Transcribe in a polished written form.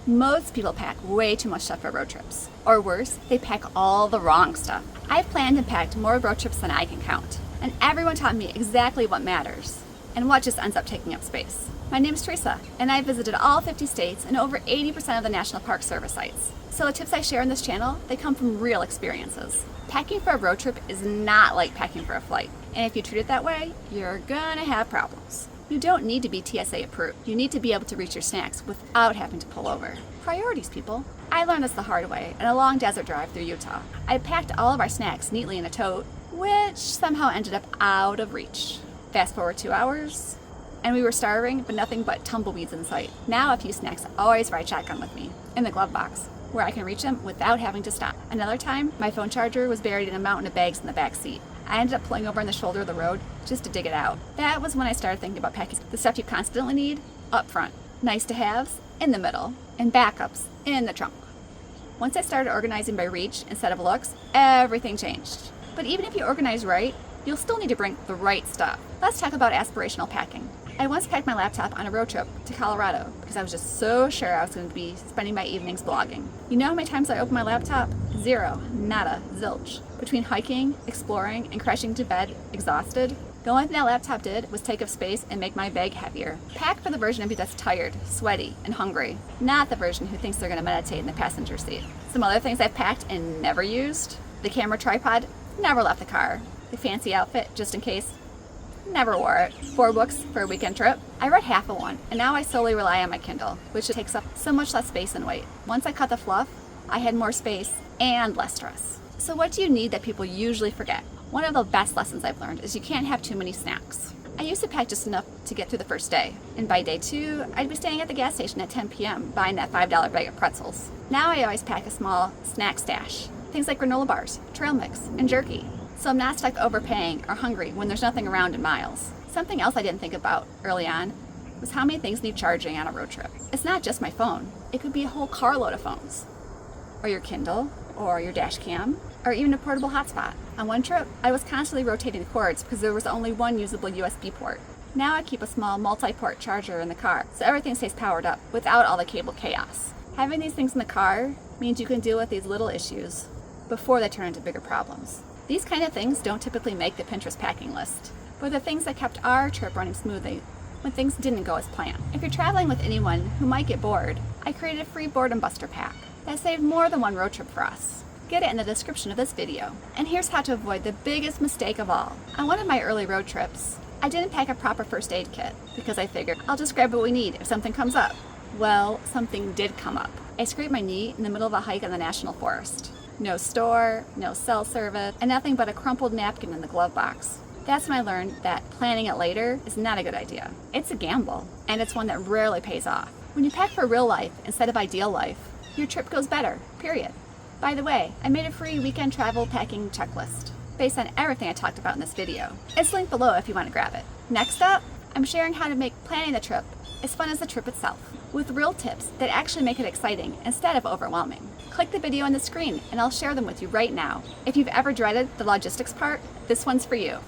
Most people pack way too much stuff for road trips. Or worse, they pack all the wrong stuff. I've planned and packed more road trips than I can count. And everyone taught me exactly what matters and what just ends up taking up space. My name is Teresa, and I've visited all 50 states and over 80% of the National Park Service sites. So the tips I share on this channel, they come from real experiences. Packing for a road trip is not like packing for a flight. And if you treat it that way, you're gonna have problems. You don't need to be TSA approved. You need to be able to reach your snacks without having to pull over. Priorities, people. I learned this the hard way in a long desert drive through Utah. I packed all of our snacks neatly in a tote, which somehow ended up out of reach. Fast forward 2 hours, and we were starving, but nothing but tumbleweeds in sight. Now a few snacks always ride shotgun with me, in the glove box, where I can reach them without having to stop. Another time, my phone charger was buried in a mountain of bags in the back seat. I ended up pulling over on the shoulder of the road just to dig it out. That was when I started thinking about packing the stuff you constantly need up front, nice to haves in the middle, and backups in the trunk. Once I started organizing by reach instead of looks, everything changed. But even if you organize right, you'll still need to bring the right stuff. Let's talk about aspirational packing. I once packed my laptop on a road trip to Colorado because I was just so sure I was going to be spending my evenings blogging. You know how many times I opened my laptop? Zero, nada, zilch. Between hiking, exploring, and crashing to bed exhausted, the only thing that laptop did was take up space and make my bag heavier. Pack for the version of you that's tired, sweaty, and hungry, not the version who thinks they're going to meditate in the passenger seat. Some other things I've packed and never used: the camera tripod, never left the car. The fancy outfit, just in case, never wore it. 4 books for a weekend trip. I read half of one, and now I solely rely on my Kindle, which takes up so much less space and weight. Once I cut the fluff, I had more space and less stress. So what do you need that people usually forget? One of the best lessons I've learned is you can't have too many snacks. I used to pack just enough to get through the first day, and by day 2, I'd be staying at the gas station at 10 p.m. buying that $5 bag of pretzels. Now I always pack a small snack stash, things like granola bars, trail mix, and jerky, so I'm not stuck overpaying or hungry when there's nothing around in miles. Something else I didn't think about early on was how many things need charging on a road trip. It's not just my phone. It could be a whole carload of phones, or your Kindle, or your dash cam, or even a portable hotspot. On one trip, I was constantly rotating the cords because there was only one usable USB port. Now I keep a small multi-port charger in the car, so everything stays powered up without all the cable chaos. Having these things in the car means you can deal with these little issues before they turn into bigger problems. These kind of things don't typically make the Pinterest packing list, but the things that kept our trip running smoothly when things didn't go as planned. If you're traveling with anyone who might get bored, I created a free boredom buster pack that saved more than one road trip for us. Get it in the description of this video. And here's how to avoid the biggest mistake of all. On one of my early road trips, I didn't pack a proper first aid kit because I figured I'll just grab what we need if something comes up. Well, something did come up. I scraped my knee in the middle of a hike in the national forest. No store, no cell service, and nothing but a crumpled napkin in the glove box. That's when I learned that planning it later is not a good idea. It's a gamble, and it's one that rarely pays off. When you pack for real life instead of ideal life, your trip goes better, period. By the way, I made a free weekend travel packing checklist based on everything I talked about in this video. It's linked below if you want to grab it. Next up, I'm sharing how to make planning the trip as fun as the trip itself, with real tips that actually make it exciting instead of overwhelming. Click the video on the screen and I'll share them with you right now. If you've ever dreaded the logistics part, this one's for you.